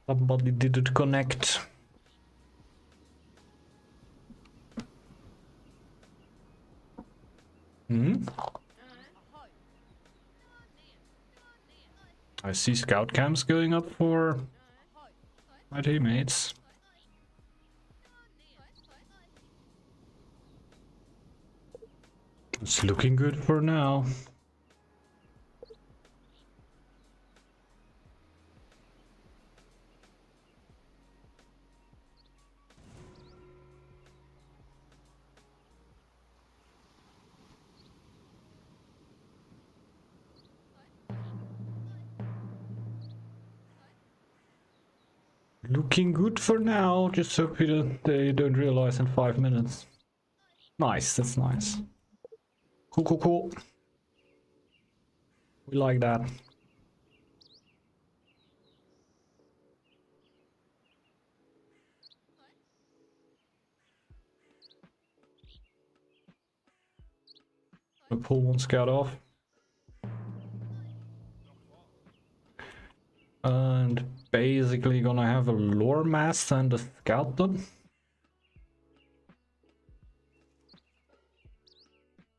Somebody didn't connect. I see scout camps going up for my teammates. It's looking good for now. Looking good for now. Just hope they don't realize in 5 minutes. Nice, that's nice. Cool, cool, cool. We like that. I'll pull one scout off. And basically gonna have a lore mast and a scout done.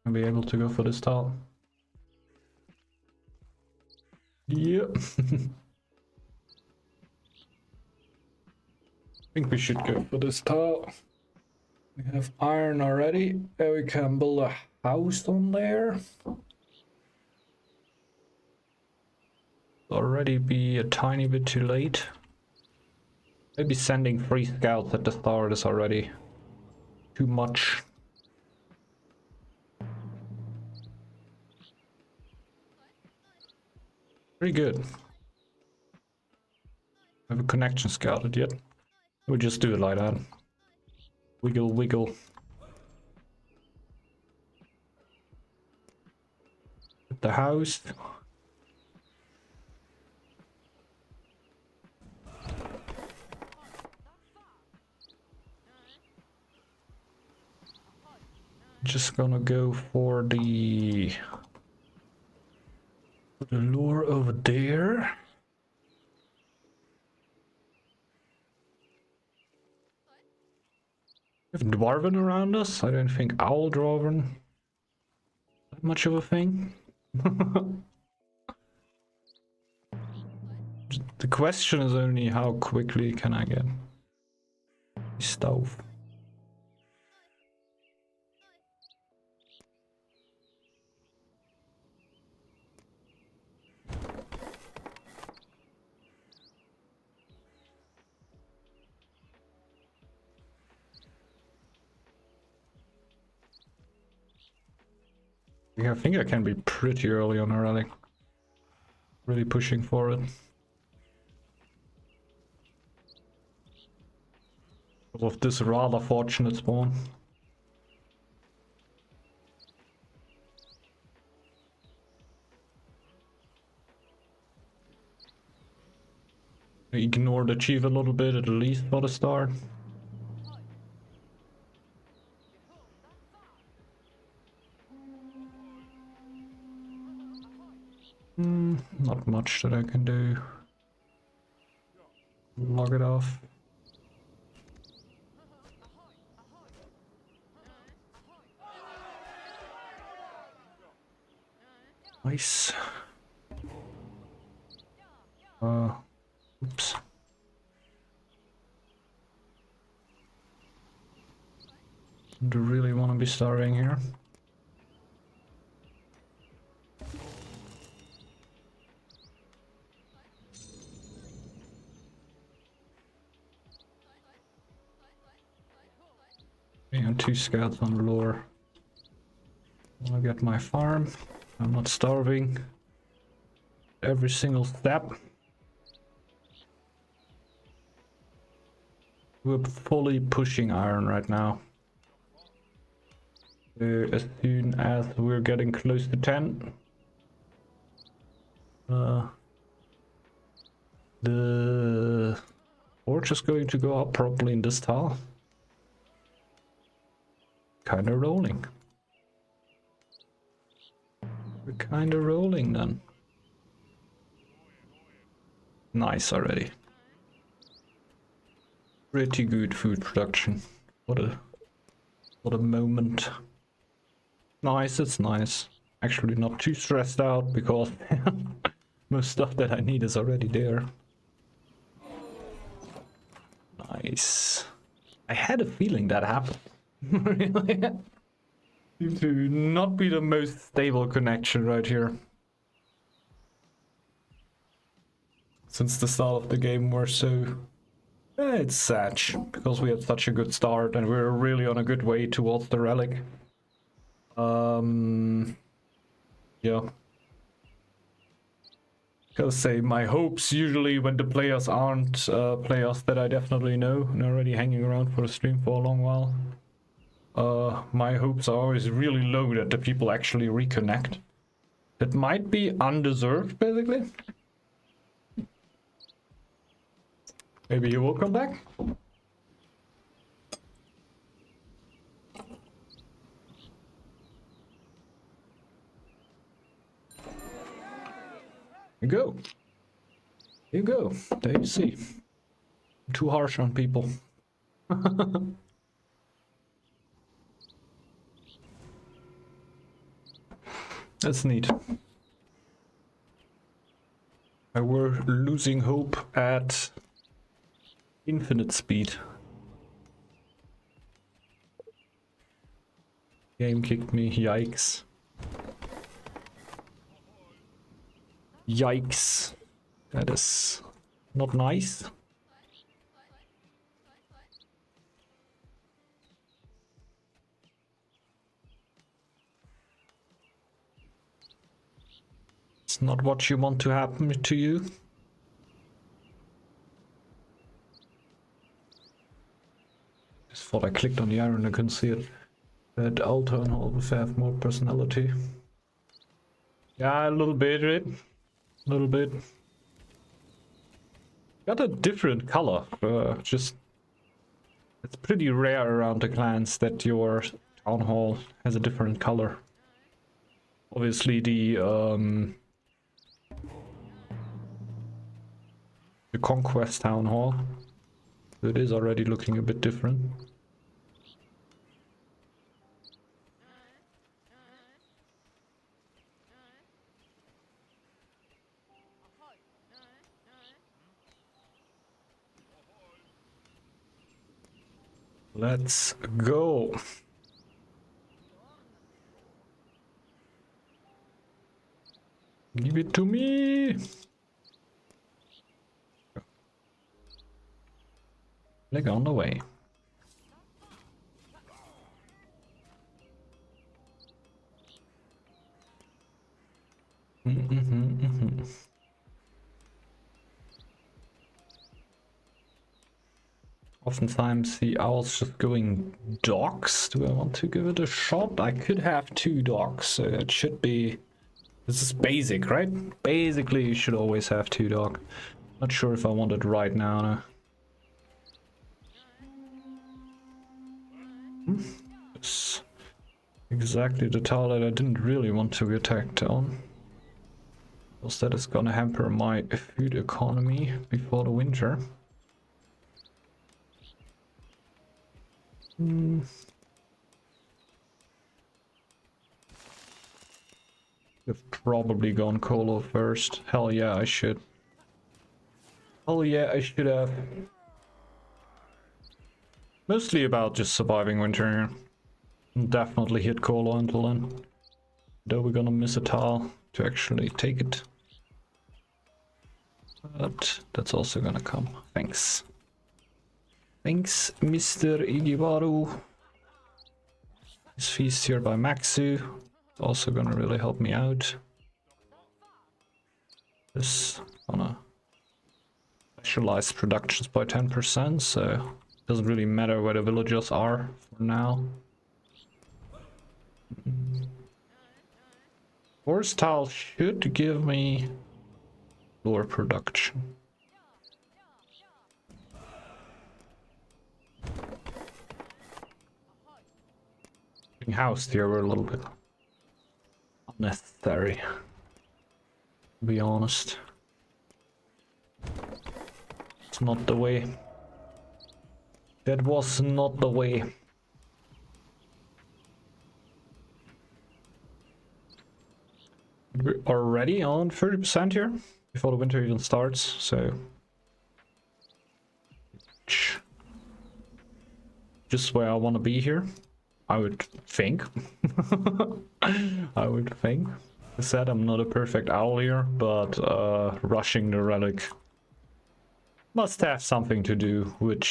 I'll be able to go for this tile. Yep. I think we should go for this tile. We have iron already, and we can build a house on there. Already be a tiny bit too late. Maybe sending 3 scouts at the start is already too much. Pretty good. Have a connection scouted yet? We just do it like that. Wiggle, wiggle. At the house. Just gonna go for the lure over there. We have Dwarven around us. I don't think Owl Dwarven that much of a thing. The question is only how quickly can I get stove. Yeah, I think I can be pretty early on a relic. Really pushing for it. Because of this rather fortunate spawn. Ignore the chief a little bit at least for the start. Not much that I can do. Log it off. Nice. Oops. Do really want to be starving here. And 2 scouts on lure. I'll get my farm. I'm not starving. Every single step. We're fully pushing iron right now. As soon as we're getting close to 10. The torch is going to go up probably in this tile. Kinda rolling. We're kinda rolling then. Nice already. Pretty good food production. What a moment. Nice, it's nice. Actually not too stressed out because most stuff that I need is already there. Nice. I had a feeling that happened. Really? Seems to not be the most stable connection right here. Since the start of the game we're so... it's sad, because we had such a good start and we were really on a good way towards the relic. Yeah. Gotta say, my hopes usually when the players aren't players that I definitely know and already hanging around for the stream for a long while. My hopes are always really low that the people actually reconnect. That might be undeserved, basically. Maybe he will come back. You go. You go. There you see. I'm too harsh on people. That's neat. I were losing hope at infinite speed. Game kicked me. Yikes. Yikes. That is not nice. It's not what you want to happen to you. Just thought I clicked on the arrow and I couldn't see it. That Alta and all will have more personality. Yeah, a little bit, right? A little bit. Got a different color. Just it's pretty rare around the clans that your town hall has a different color. Obviously, the Conquest town hall. It is already looking a bit different. Let's go. Give it to me. Leg on the way. Oftentimes the owl's just going docks. Do I want to give it a shot? I could have 2 docks, so it should be... This is basic, right? Basically you should always have 2 dock. Not sure if I want it right now. No. It's exactly the tile that I didn't really want to be attacked on. Because that is gonna hamper my food economy before the winter. I've probably gone Colo first. Hell yeah, I should. Hell yeah, I should have. Mostly about just surviving winter here. Definitely hit Colo until then. Though we're gonna miss a tile to actually take it. But that's also gonna come. Thanks. Thanks, Mr. Igibaru. This feast here by Maxu. It's also gonna really help me out. This gonna specialize productions by 10%, so it doesn't really matter where the villagers are for now. Forest tile should give me lower production. Being housed here were a little bit unnecessary, to be honest. It's not the way. That was not the way. We're already on 30% here before the winter even starts, so just where I want to be here, I would think. I would think. I said I'm not a perfect owl here, but rushing the relic must have something to do with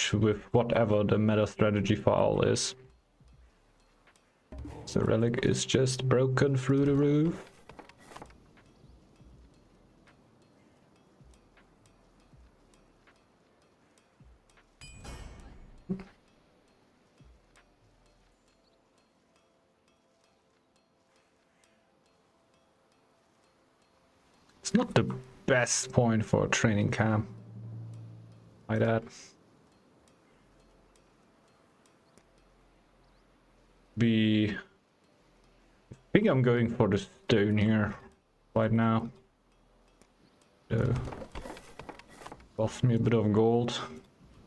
whatever the meta strategy for owl is. So relic is just broken through the roof. It's not the best point for a training camp. Like that. I think I'm going for the stone here right now. Cost me a bit of gold.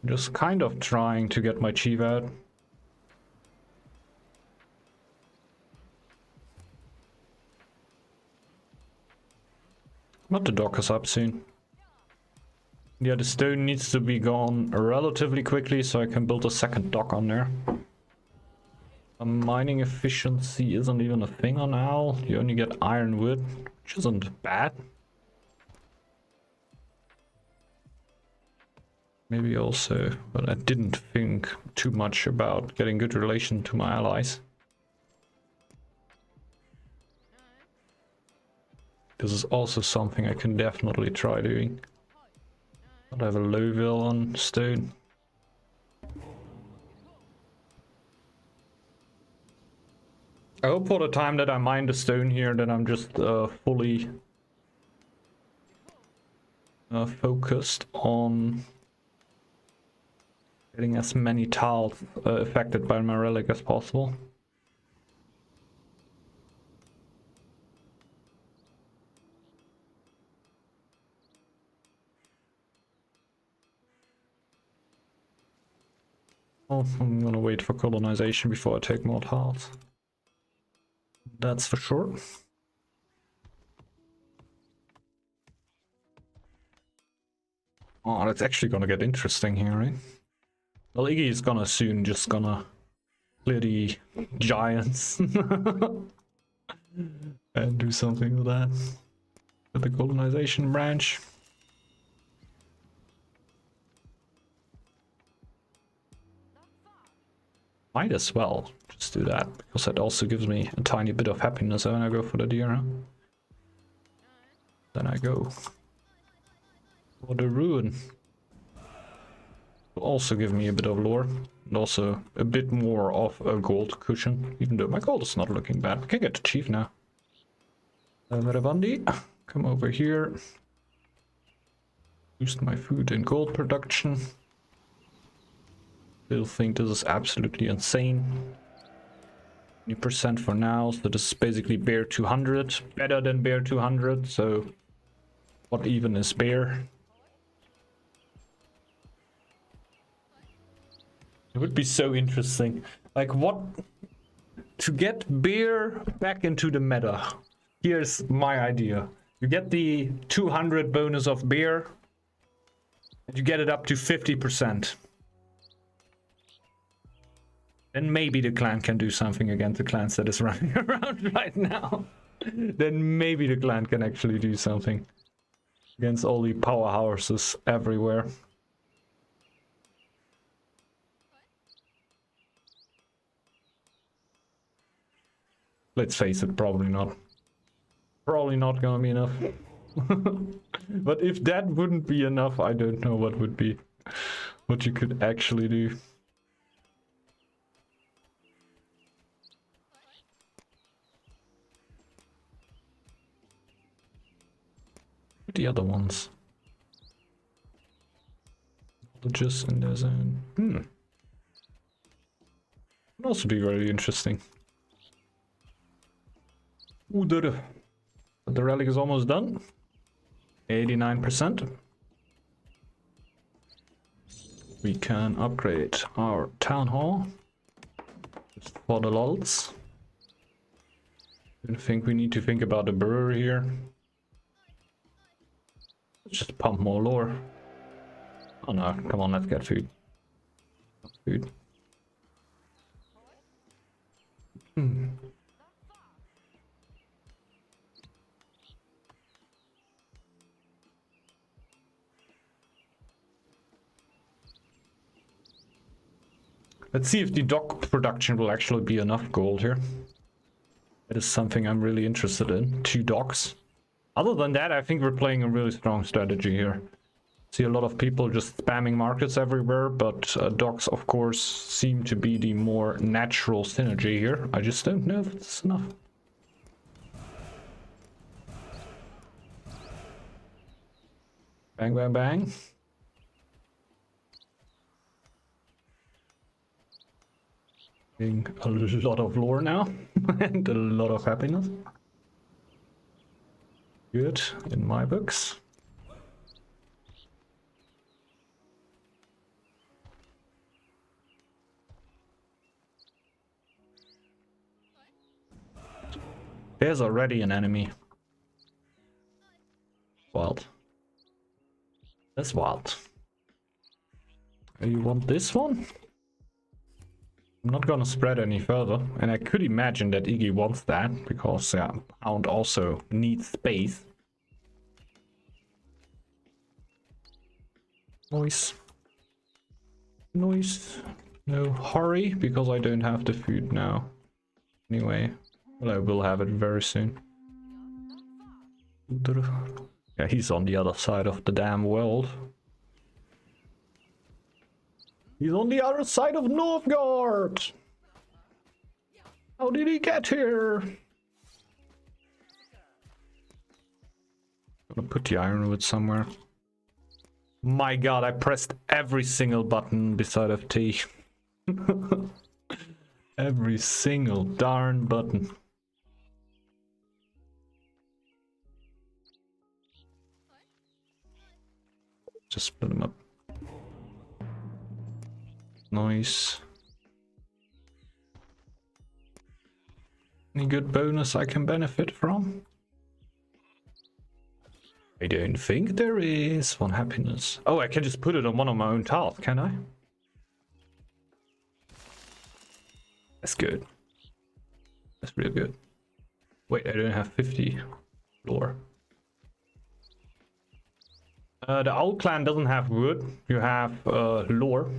Just kind of trying to get my chief out. But the dock is up soon. Yeah, the stone needs to be gone relatively quickly so I can build a second dock on there. Mining efficiency isn't even a thing on Owl. You only get iron wood, which isn't bad. Maybe also, but I didn't think too much about getting good relation to my allies. This is also something I can definitely try doing. I have a low will on stone. I hope for the time that I mine the stone here that I'm just fully focused on getting as many tiles affected by my relic as possible. Oh, I'm gonna wait for colonization before I take more tiles. That's for sure. Oh, that's actually gonna get interesting here, right? Well, Iggy is gonna soon just gonna clear the giants and do something with that. With the colonization branch. Might as well just do that, because that also gives me a tiny bit of happiness when I go for the deer. Then I go for the ruin. Will also give me a bit of lore, and also a bit more of a gold cushion, even though my gold is not looking bad. We can get the chief now. Merabandi, come over here. Boost my food and gold production. Still think this is absolutely insane. 20% for now, so this is basically bare 200. Better than bare 200, so what even is bare? It would be so interesting. Like what? To get beer back into the meta. Here's my idea. You get the 200 bonus of beer, and you get it up to 50%. Then maybe the clan can do something against the clans that is running around right now. Then maybe the clan can actually do something against all the powerhouses everywhere. Let's face it, probably not. Probably not gonna be enough. But if that wouldn't be enough, I don't know what would be. What you could actually do. The other ones. Just in their zone. Would also be very interesting. Ooh, the relic is almost done. 89%. we can upgrade our town hall. Just for the lulz. I think we need to think about the brewery here. Let's just pump more lore. Oh no, come on, let's get food. Food. Let's see if the dock production will actually be enough gold here. That is something I'm really interested in. 2 docks. Other than that, I think we're playing a really strong strategy here. See a lot of people just spamming markets everywhere, but docks, of course, seem to be the more natural synergy here. I just don't know if it's enough. Bang, bang, bang. A lot of lore now and a lot of happiness. Good in my books. There's already an enemy. Wild. That's wild. You want this one? I'm not gonna spread any further, and I could imagine that Iggy wants that, because yeah, Hound also needs space. Noise. Noise. No hurry, because I don't have the food now. Anyway, well, I will have it very soon. Yeah, he's on the other side of the damn world. He's on the other side of Northgard! How did he get here? Gonna put the ironwood somewhere. My god, I pressed every single button beside of T. Every single darn button. Just split them up. Nice. Any good bonus I can benefit from? I don't think there is. 1 happiness. Oh, I can just put it on one of my own tiles, can I? That's good. That's real good. Wait, I don't have 50 lore. The Owl Clan doesn't have wood. You have lore.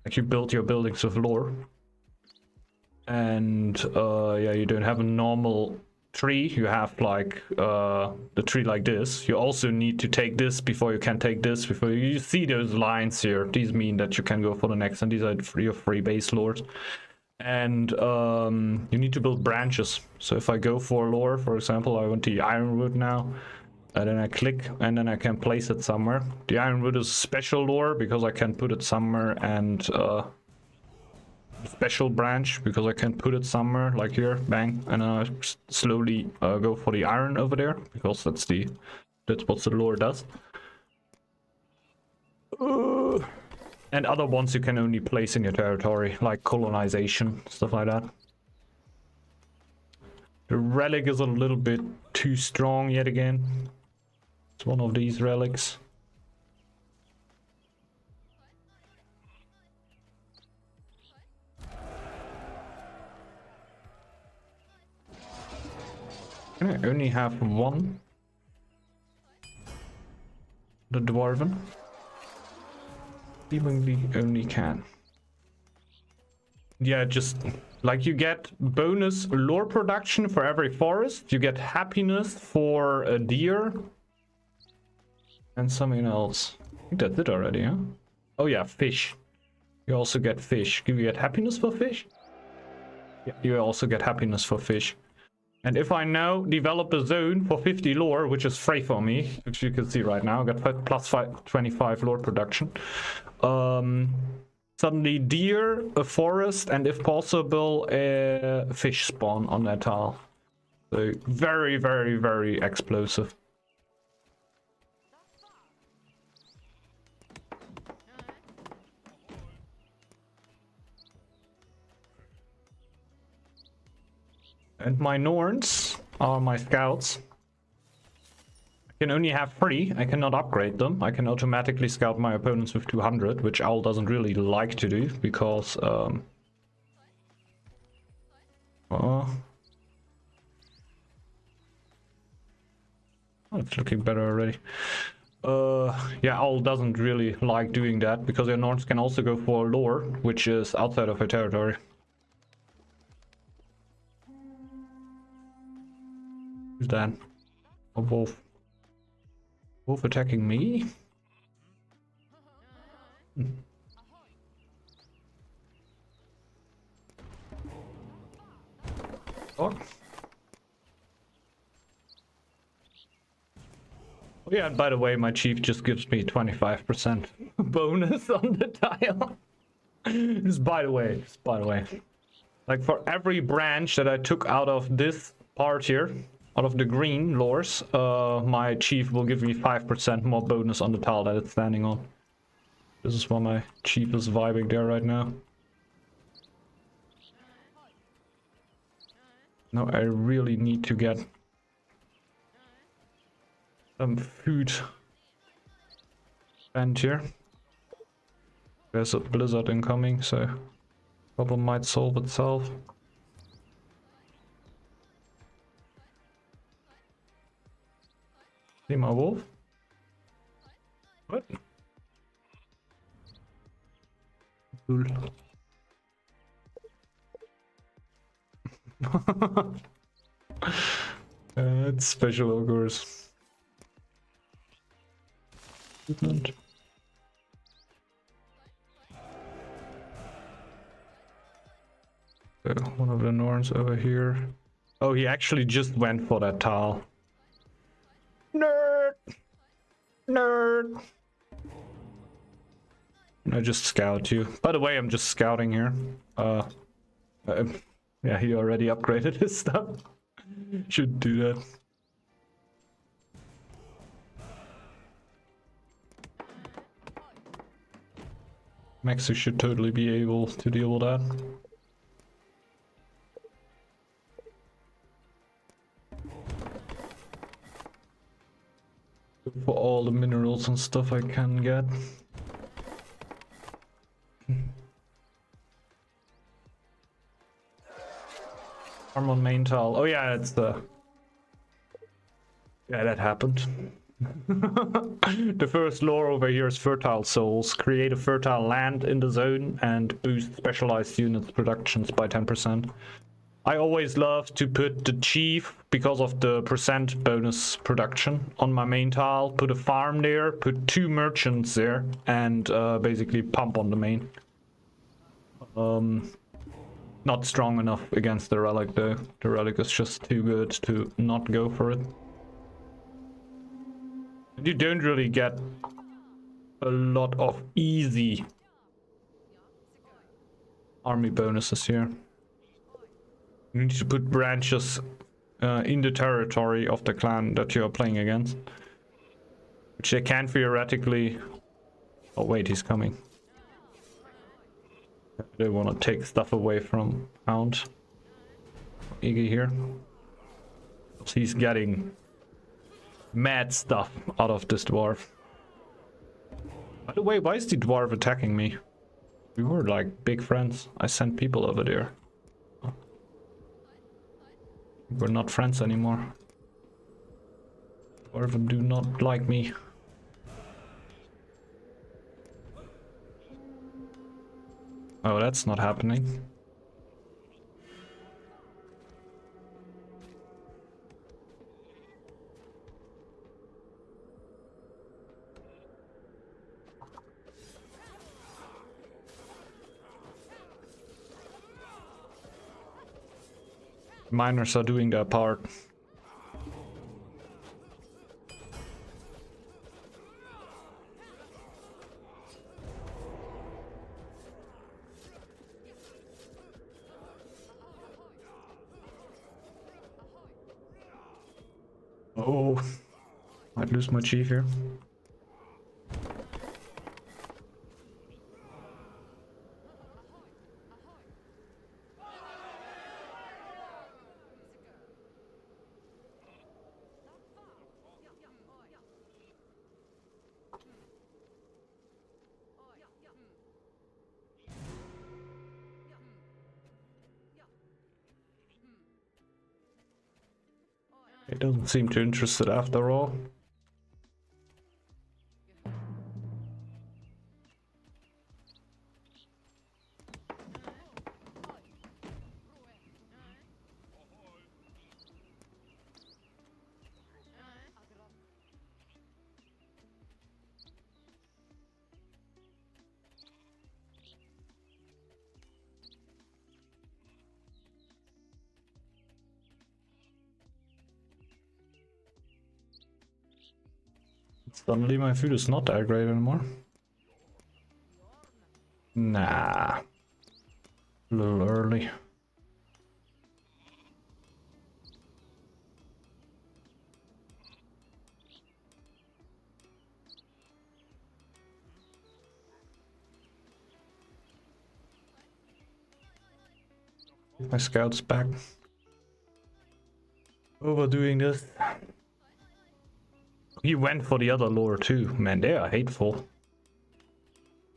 Like, you build your buildings with lore. And yeah, you don't have a normal tree. You have like the tree like this. You also need to take this before you can take this. Before you see those lines here, these mean that you can go for the next, and these are your free base lores. And you need to build branches. So if I go for lore, for example, I want the ironwood now. And then I click, and then I can place it somewhere. The ironwood is special lore because I can put it somewhere, and special branch because I can put it somewhere, like here, bang, and then I slowly go for the iron over there because that's what the lore does. And other ones you can only place in your territory, like colonization, stuff like that. The relic is a little bit too strong yet again. It's one of these relics. Can I only have one? The dwarven? Seemingly only can. Yeah, just like you get bonus lore production for every forest, you get happiness for a deer, and something else. I think that's it already, huh? Oh yeah, fish. You also get fish. Do you get happiness for fish? Yeah, you also get happiness for fish. And if I now develop a zone for 50 lore, which is free for me, which you can see right now, I got plus 25 lore production. Suddenly deer, a forest, and if possible, a fish spawn on that tile. So very, very, very explosive. And my Norns are my scouts. I can only have 3. I cannot upgrade them. I can automatically scout my opponents with 200, which Owl doesn't really like to do because oh, it's looking better already. Yeah, Owl doesn't really like doing that because your Norns can also go for lore, which is outside of her territory. Who's that? A wolf. Wolf attacking me? Oh. Oh yeah, and by the way, my chief just gives me 25% bonus on the tile. Just by the way, like for every branch that I took out of this part here, out of the green lores, my chief will give me 5% more bonus on the tile that it's standing on. This is why my chief is vibing there right now. Now I really need to get some food spent here. There's a blizzard incoming, so problem might solve itself. See my wolf? What? Cool. It's special ogres. So one of the Norns over here. Oh, he actually just went for that tile. Nerd! Nerd! I just scout you. By the way, I'm just scouting here. Yeah, he already upgraded his stuff. Should do that. Maxi should totally be able to deal with that. For all the minerals and stuff I can get. Farm on main tile. Oh yeah, it's the... Yeah, that happened. The first lore over here is fertile souls. Create a fertile land in the zone and boost specialized units productions by 10%. I always love to put the chief, because of the percent bonus production, on my main tile, put a farm there, put 2 merchants there, and basically pump on the main. Not strong enough against the relic though. The relic is just too good to not go for it. You don't really get a lot of easy army bonuses here. You need to put branches in the territory of the clan that you are playing against. Which they can theoretically... Oh wait, he's coming. They want to take stuff away from Hound. Iggy here. He's getting mad stuff out of this dwarf. By the way, why is the dwarf attacking me? We were like big friends. I sent people over there. We're not friends anymore. Dwarves do not like me. Oh, that's not happening. Miners are doing their part. Oh, might lose my chief here. It doesn't seem too interested after all. Suddenly my food is not that great anymore. Nah. A little early. My scout's back. Overdoing this. He went for the other lore too. Man, they are hateful.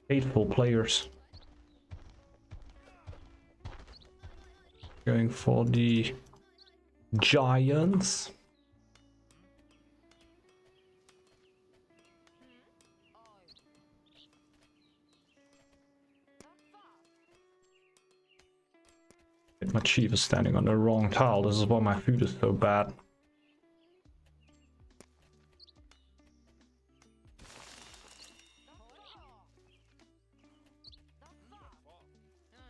Hateful players. Going for the giants. My chief is standing on the wrong tile. This is why my food is so bad.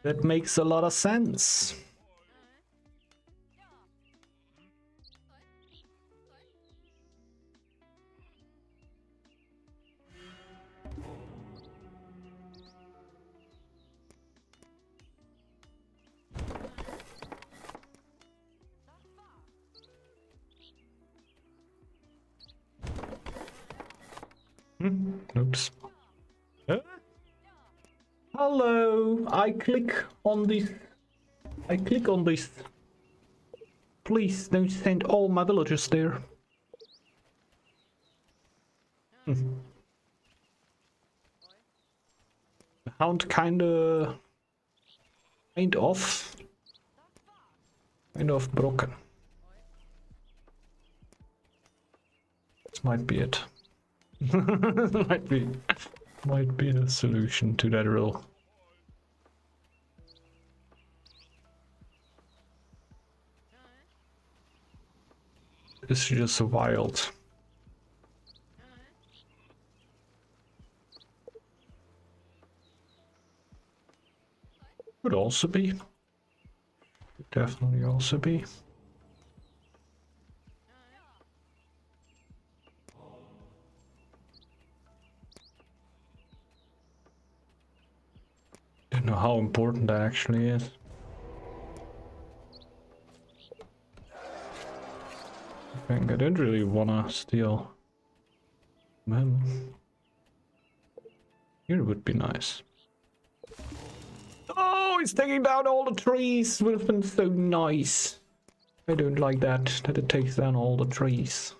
That makes a lot of sense. Oops. Hello, I click on this. Please don't send all my villagers there. The hound kind of broken. This might be it. might be the solution to that riddle. It's just wild. Could also be. Could definitely also be. Don't know how important that actually is. I think I don't really wanna steal them. Here would be nice. Oh, he's taking down all the trees. Would have been so nice. I don't like that it takes down all the trees.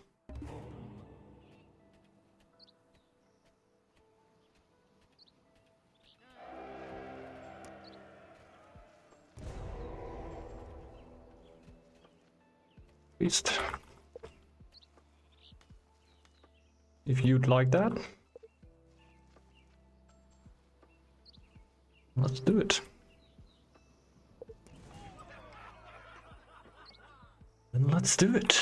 Beast. If you'd like that, let's do it. Then let's do it.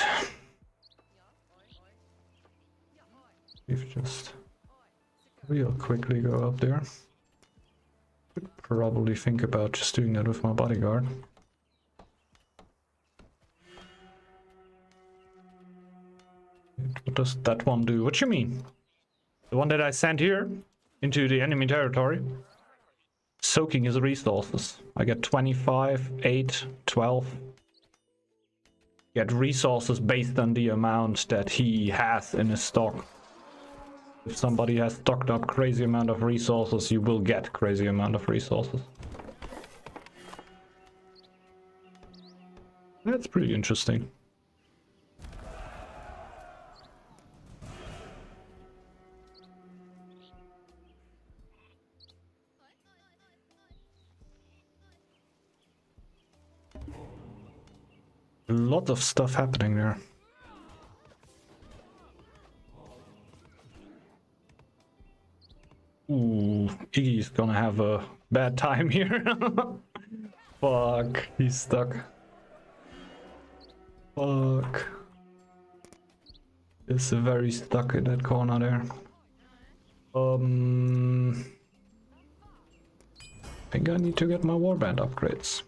We've just real quickly go up there. Could probably think about just doing that with my bodyguard. What does that one do? What you mean? The one that I sent here into the enemy territory? Soaking his resources. I get 25, 8, 12. Get resources based on the amount that he has in his stock. If somebody has stocked up crazy amount of resources, you will get crazy amount of resources. That's pretty interesting. A lot of stuff happening there. Ooh, Iggy's gonna have a bad time here. Fuck, he's stuck. Fuck. It's very stuck in that corner there. I think I need to get my warband upgrades.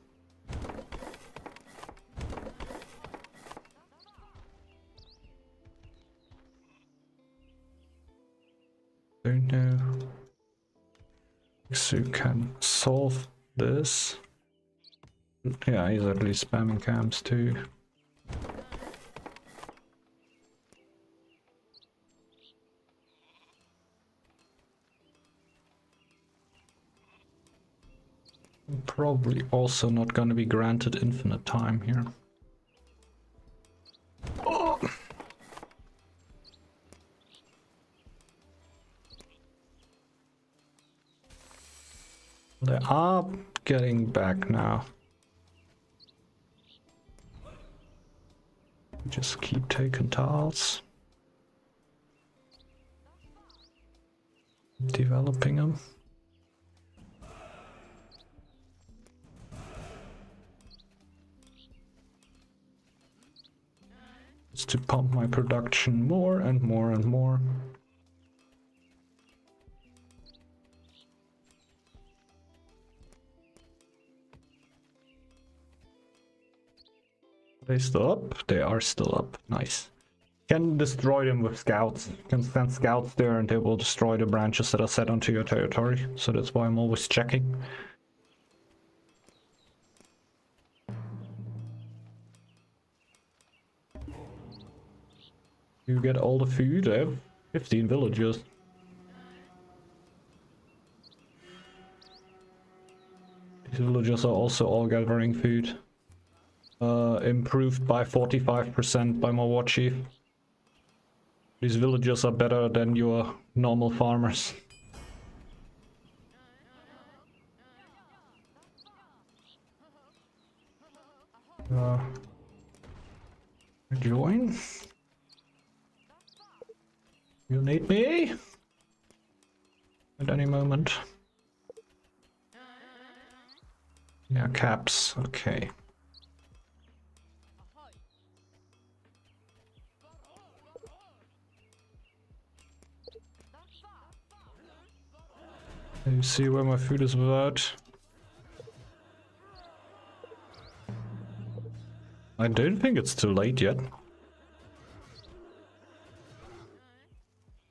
Don't know. So can solve this. Yeah, he's at least spamming camps too. I'm probably also not gonna be granted infinite time here. Oh. They are getting back now. Just keep taking tiles. Developing them. Just to pump my production more and more and more. Are they still up? They are still up. Nice. Can destroy them with scouts. You can send scouts there and they will destroy the branches that are set onto your territory. So that's why I'm always checking. You get all the food. I have 15 villagers. These villagers are also all gathering food. Improved by 45% by my war chief. These villagers are better than your normal farmers. Join? You need me? At any moment. Yeah, caps. Okay. You see where my food is without. I don't think it's too late yet.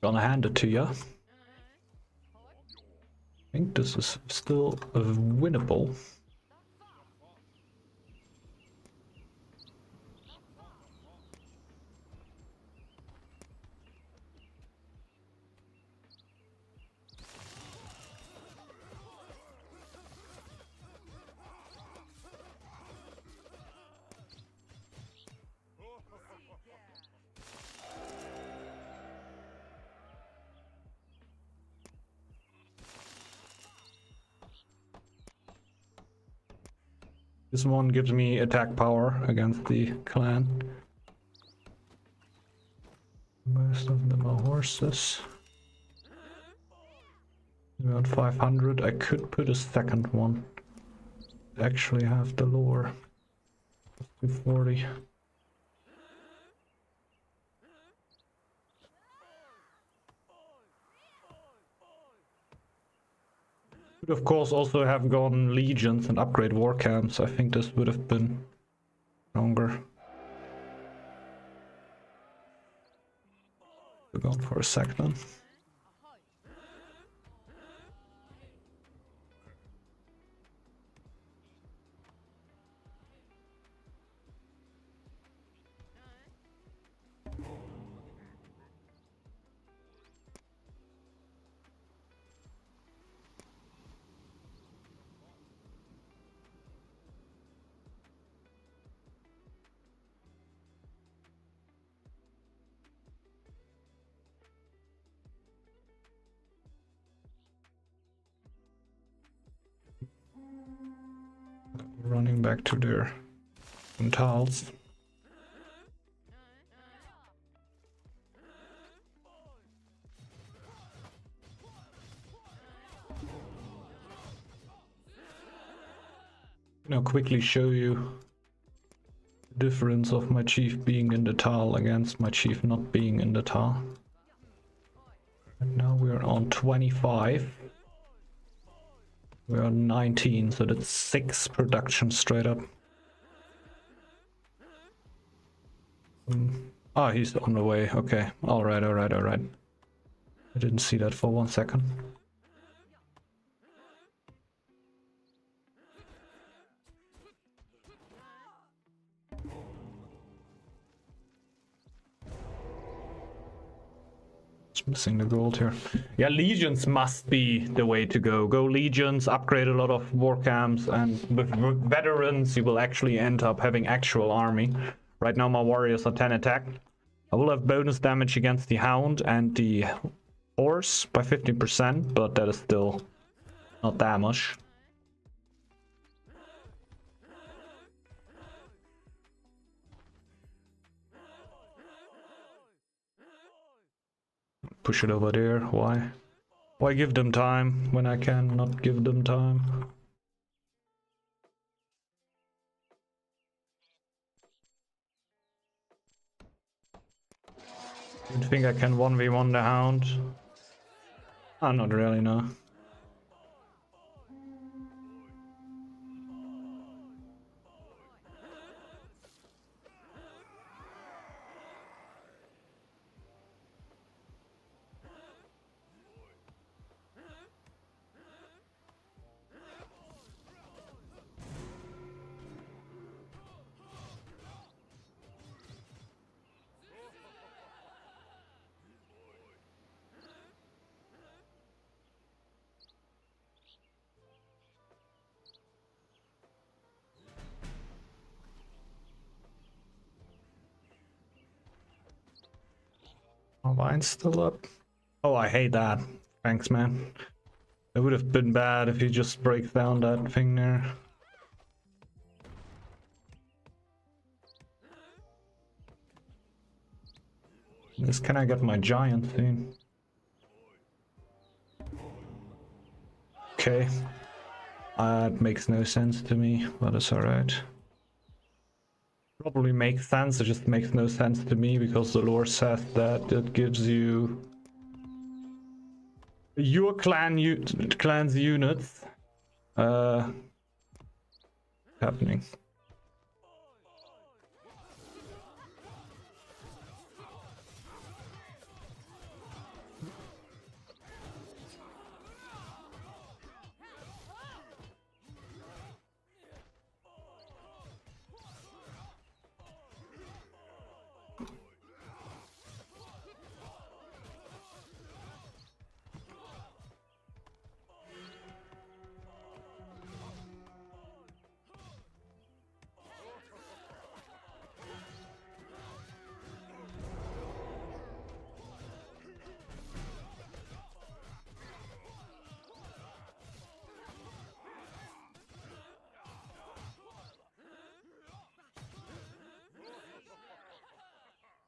Gonna hand it to ya. I think this is still winnable. This one gives me attack power against the clan. Most of them are horses. About 500. I could put a second one. Actually have the lore. 240. Could of course also have gone legions and upgrade war camps. I think this would have been stronger. We're going for a sec then. Running back to their tiles. quickly show you the difference of my chief being in the tile against my chief not being in the tile. And now we're on 25. We're on 19, so that's 6 production straight up. Ah, he's on the way. Okay. Alright. I didn't see that for 1 second. Just missing the gold here. Yeah, legions must be the way to go. Go legions, upgrade a lot of war camps, and with veterans you will actually end up having actual army. Right now my warriors are 10 attack. I will have bonus damage against the hound and the horse by 50%, but that is still not that much. Push it over there. Why? Why give them time when I can not give them time? You think I can 1v1 the hound? I'm not really, no. Oh, mine's still up. Oh, I hate that. Thanks, man. It would have been bad if he just breaks down that thing there. This, can I get my giant thing? Okay. That makes no sense to me, but it's alright. Probably makes sense, it just makes no sense to me because the lore says that it gives you your clan's units happening.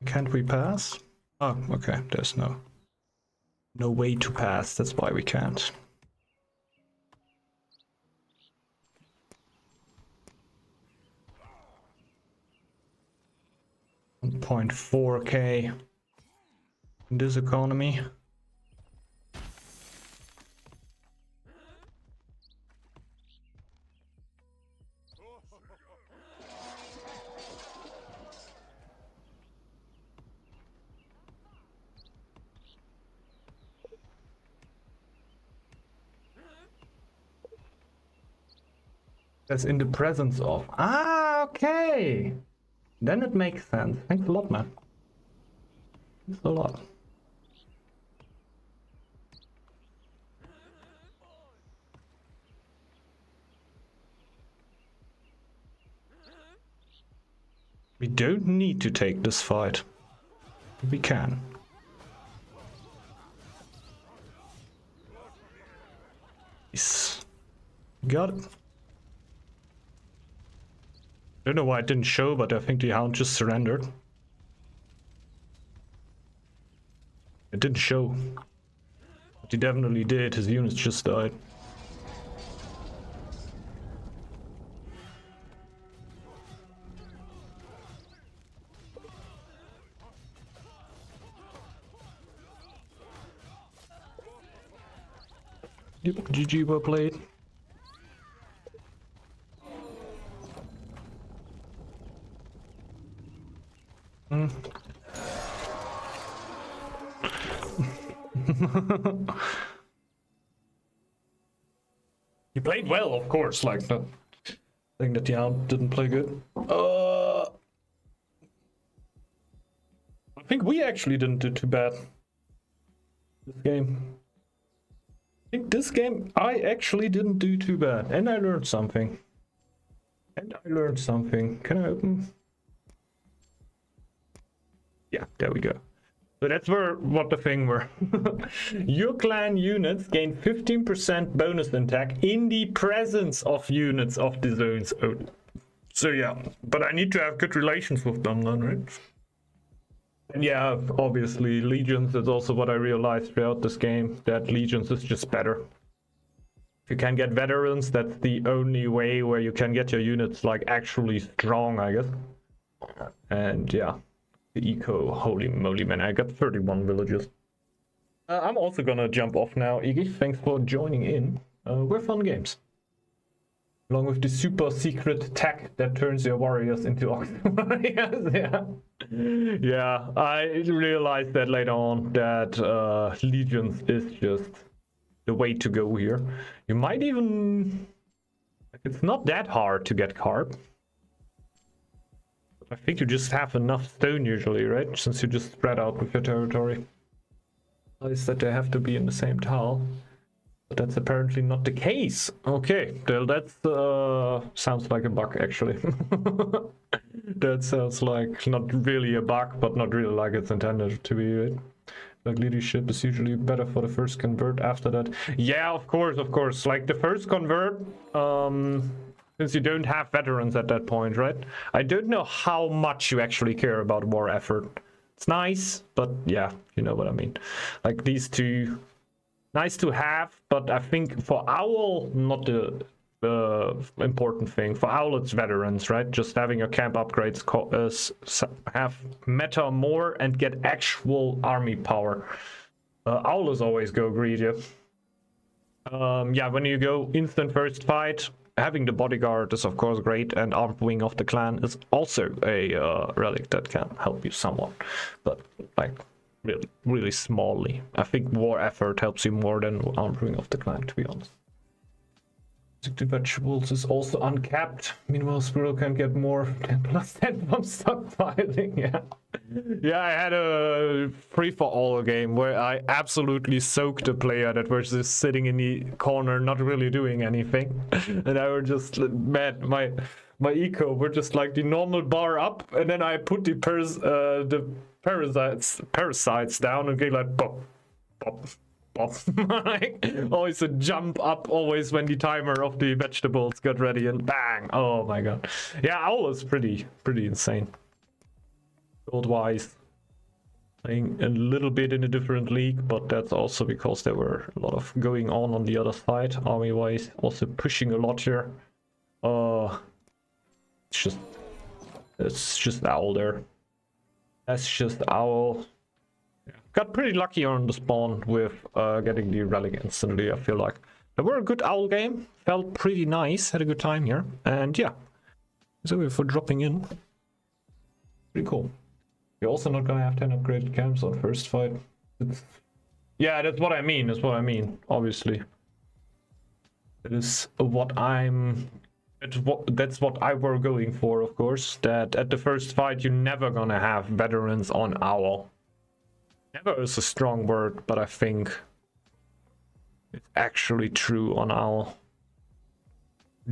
Can't we pass? Oh, okay, there's no way to pass, that's why we can't. $1.4K in this economy. That's in the presence of. Ah, okay. Then it makes sense. Thanks a lot, man. Thanks a lot. We don't need to take this fight. We can. Yes. Got it. I don't know why it didn't show, but I think the hound just surrendered. It didn't show. But he definitely did, his units just died. Yep, GG, well played. He played well, of course, like not saying that Jan didn't play good. I think we actually didn't do too bad this game. I think this game I actually didn't do too bad, and I learned something. Can I open? Yeah, there we go. So that's what the thing were. Your clan units gain 15% bonus attack in the presence of units of the zones. Oh. So yeah, but I need to have good relations with them then, right? And yeah, obviously Legions is also what I realized throughout this game, that Legions is just better. If you can get veterans, that's the only way where you can get your units like actually strong, I guess. And yeah. Eco, holy moly, man, I got 31 villages. I'm also gonna jump off now. Iggy, thanks for joining in. We're fun games. Along with the super secret tech that turns your warriors into oxen. Yeah, I realized that later on, that Legions is just the way to go here. You might even... It's not that hard to get carp. I think you just have enough stone usually, right? Since you just spread out with your territory. Is that they have to be in the same tile. But that's apparently not the case. Okay, well that sounds like a bug actually. That sounds like not really a bug, but not really like it's intended to be, right? Like leadership is usually better for the first convert after that. Yeah, of course. Like the first convert, since you don't have veterans at that point, right? I don't know how much you actually care about war effort. It's nice, but yeah, you know what I mean. Like these two, nice to have, but I think for Owl, not the important thing. For Owl, it's veterans, right? Just having your camp upgrades have matter more and get actual army power. Owl is always go greedy. Yeah, when you go instant first fight, having the bodyguard is of course great, and armed wing of the clan is also a relic that can help you somewhat, but like really smallly. I think war effort helps you more than armed wing of the clan, to be honest. The vegetables is also uncapped. Meanwhile, Squirrel can get more 10 plus 10 from stockpiling. Yeah, I had a free-for-all game where I absolutely soaked a player that was just sitting in the corner, not really doing anything. And I was just, man, my eco were just like the normal bar up, and then I put the parasites down and get like pop, pop. Like, always a jump up always when the timer of the vegetables got ready, and bang. Oh my god. Yeah, Owl is pretty insane. Gold wise, playing a little bit in a different league, but that's also because there were a lot of going on the other side. Army wise, also pushing a lot here. It's just Owl there. That's just Owl. Got pretty lucky on the spawn with getting the relic instantly, I feel like. They were a good Owl game, felt pretty nice, had a good time here, and yeah. So for dropping in. Pretty cool. You're also not gonna have 10 upgraded camps on first fight. Yeah, that's what I mean, obviously. That is what that's what I were going for, of course. That at the first fight you're never gonna have veterans on Owl. Never is a strong word, but I think it's actually true on Owl.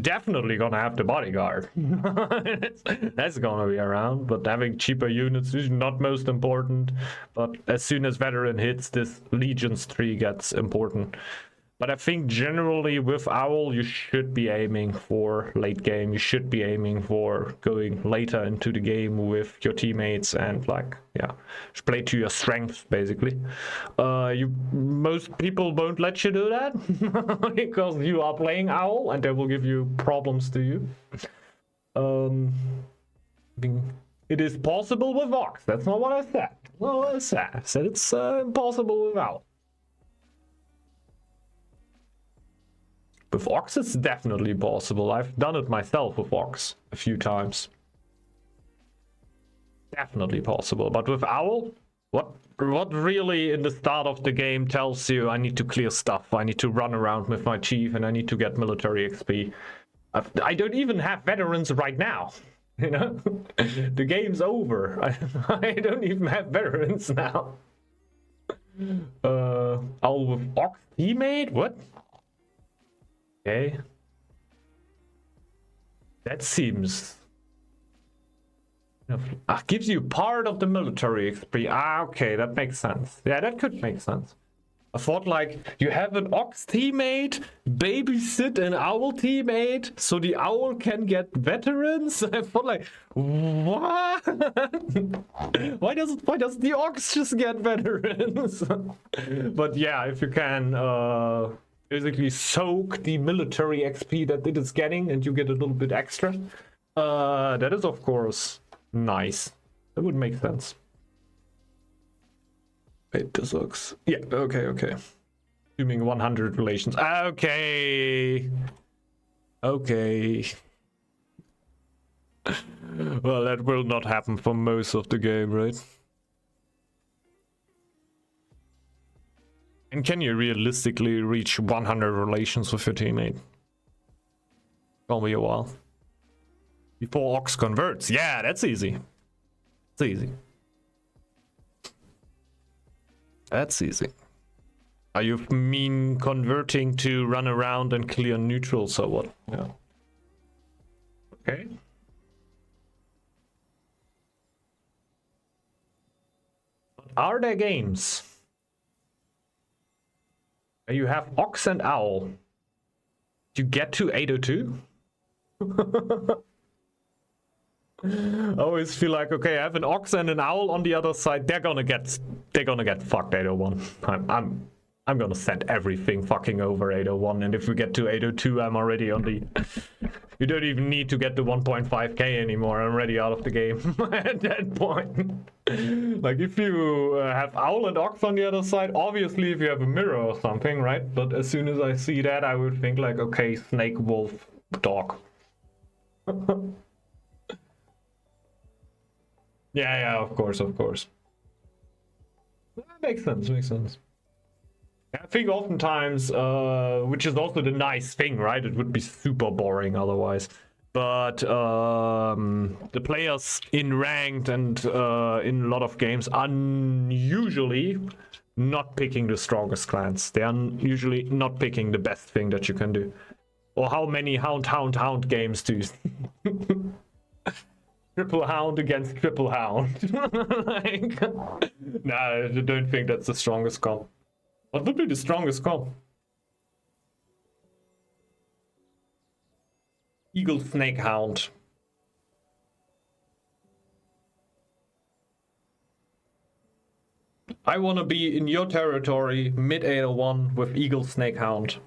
Definitely gonna have the bodyguard. That's gonna be around, but having cheaper units is not most important. But as soon as veteran hits, this Legions tree gets important. But I think generally with Owl, you should be aiming for late game. You should be aiming for going later into the game with your teammates and like, yeah, play to your strengths basically. Most people won't let you do that because you are playing Owl and they will give you problems to you. It is possible with Vox. That's not what I said. Well, I said it's impossible with Owl. With Ox, it's definitely possible. I've done it myself with Ox a few times. Definitely possible. But with Owl, what really in the start of the game tells you I need to clear stuff, I need to run around with my chief, and I need to get military XP. I don't even have veterans right now. You know, the game's over. I don't even have veterans now. Owl with Ox teammate? What? Okay. That seems... gives you part of the military XP. Okay, that makes sense. Yeah, that could make sense. I thought, like, you have an Ox teammate, babysit an Owl teammate, so the Owl can get veterans? I thought, like, what? Why does the Ox just get veterans? But yeah, if you can basically soak the military XP that it is getting and you get a little bit extra, that is, of course, nice. That would make sense. Wait, this looks... Yeah, okay. Assuming 100 relations. Okay. Well, that will not happen for most of the game, right? And can you realistically reach 100 relations with your teammate? It'll be a while. Before Ox converts. Yeah, that's easy. It's easy. That's easy. Are you mean converting to run around and clear neutrals or what? Yeah. Okay. But are there games where you have Ox and Owl? You get to 802? I always feel like, okay, I have an Ox and an Owl on the other side. They're gonna get fucked 801. I'm gonna send everything fucking over 801, and if we get to 802, I'm already on the... You don't even need to get the 1.5k anymore. I'm already out of the game at that point. Like, if you have Owl and Ox on the other side, obviously if you have a mirror or something, right? But as soon as I see that, I would think like, okay, snake, wolf, dog. Yeah, of course. That makes sense. I think oftentimes, which is also the nice thing, right? It would be super boring otherwise. But the players in ranked and in a lot of games are usually not picking the strongest clans. They are usually not picking the best thing that you can do. Or how many hound games do you... Triple Hound against Triple Hound. Like, nah, I don't think that's the strongest comp. What would be the strongest comp? Eagle Snake Hound. I want to be in your territory, mid 801 with Eagle Snake Hound.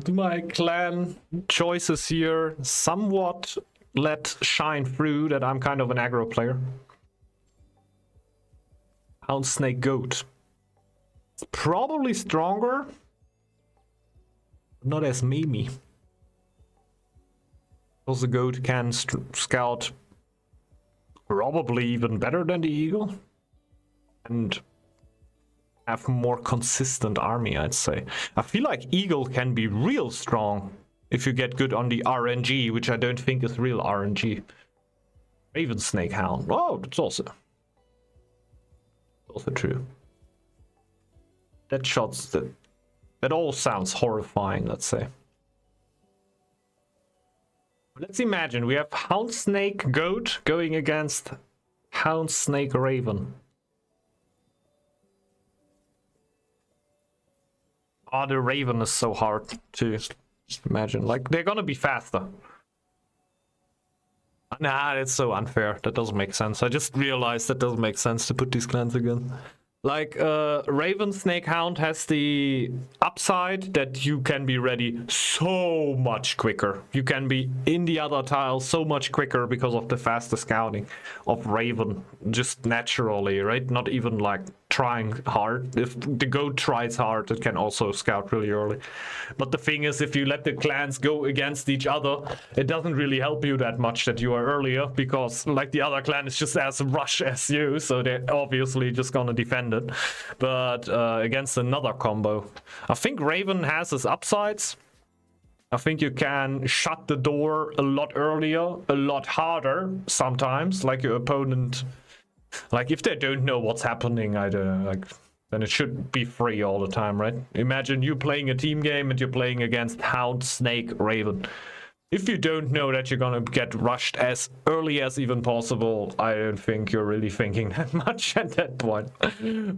My clan choices here somewhat let shine through that I'm kind of an aggro player. Hound Snake Goat. It's probably stronger, not as memey. Because the goat can scout probably even better than the eagle. And have more consistent army, I'd say. I feel like eagle can be real strong if you get good on the RNG, which I don't think is real RNG. Raven Snake Hound. Oh, that's also true. That all sounds horrifying, let's say. Let's imagine we have Hound Snake Goat going against Hound Snake Raven. Oh, the Raven is so hard to imagine. Like, they're gonna be faster. Nah, it's so unfair. That doesn't make sense. I just realized that doesn't make sense to put these clans again. Like, Raven Snake Hound has the upside that you can be ready so much quicker. You can be in the other tile so much quicker because of the faster scouting of Raven. Just naturally, right? Not even like trying hard. If the goat tries hard, it can also scout really early. But the thing is, if you let the clans go against each other, it doesn't really help you that much that you are earlier, because like the other clan is just as rush as you, so they're obviously just gonna defend it. But against another combo, I think Raven has his upsides. I think you can shut the door a lot earlier, a lot harder sometimes, like your opponent. Like if they don't know what's happening, then it should be free all the time, right? Imagine you playing a team game and you're playing against Hound, Snake, Raven. If you don't know that you're gonna get rushed as early as even possible, I don't think you're really thinking that much at that point.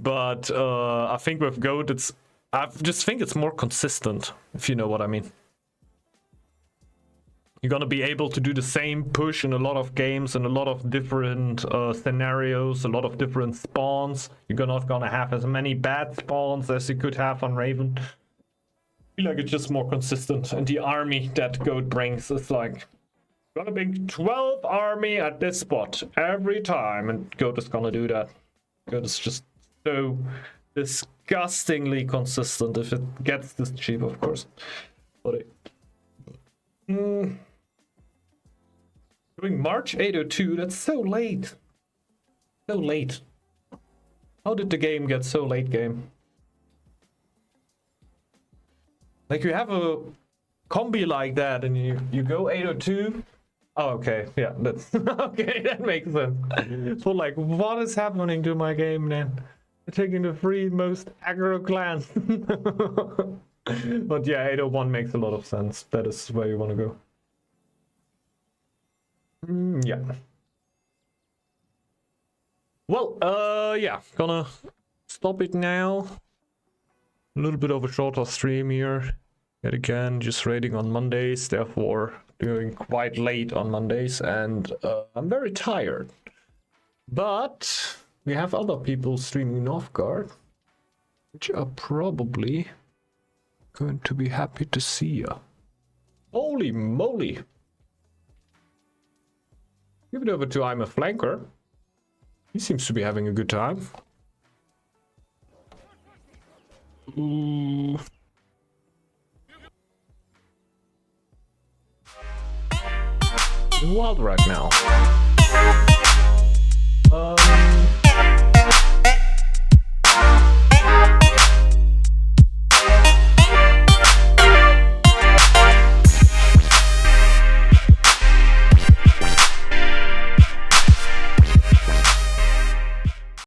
But I think with Goat, I just think it's more consistent, if you know what I mean. You're gonna be able to do the same push in a lot of games, in a lot of different scenarios, a lot of different spawns. You're not gonna have as many bad spawns as you could have on Raven. I feel like it's just more consistent, and the army that Goat brings is like, gonna bring 12 army at this spot every time, and Goat is gonna do that. Goat is just so disgustingly consistent if it gets this cheap, of course. But doing March 802, that's so late. So late. How did the game get so late, game? Like you have a combi like that and you go 802. Oh, okay, yeah, that's okay, that makes sense. So like, what is happening to my game then? Taking the 3 most aggro clans. But yeah, 801 makes a lot of sense. That is where you want to go. Yeah. Well, yeah, gonna stop it now. A little bit of a shorter stream here. Yet again, just raiding on Mondays, therefore doing quite late on Mondays, and I'm very tired. But we have other people streaming Northgard, which are probably going to be happy to see ya. Holy moly! Give it over to I'm a Flanker. He seems to be having a good time. Ooh. Wild right now.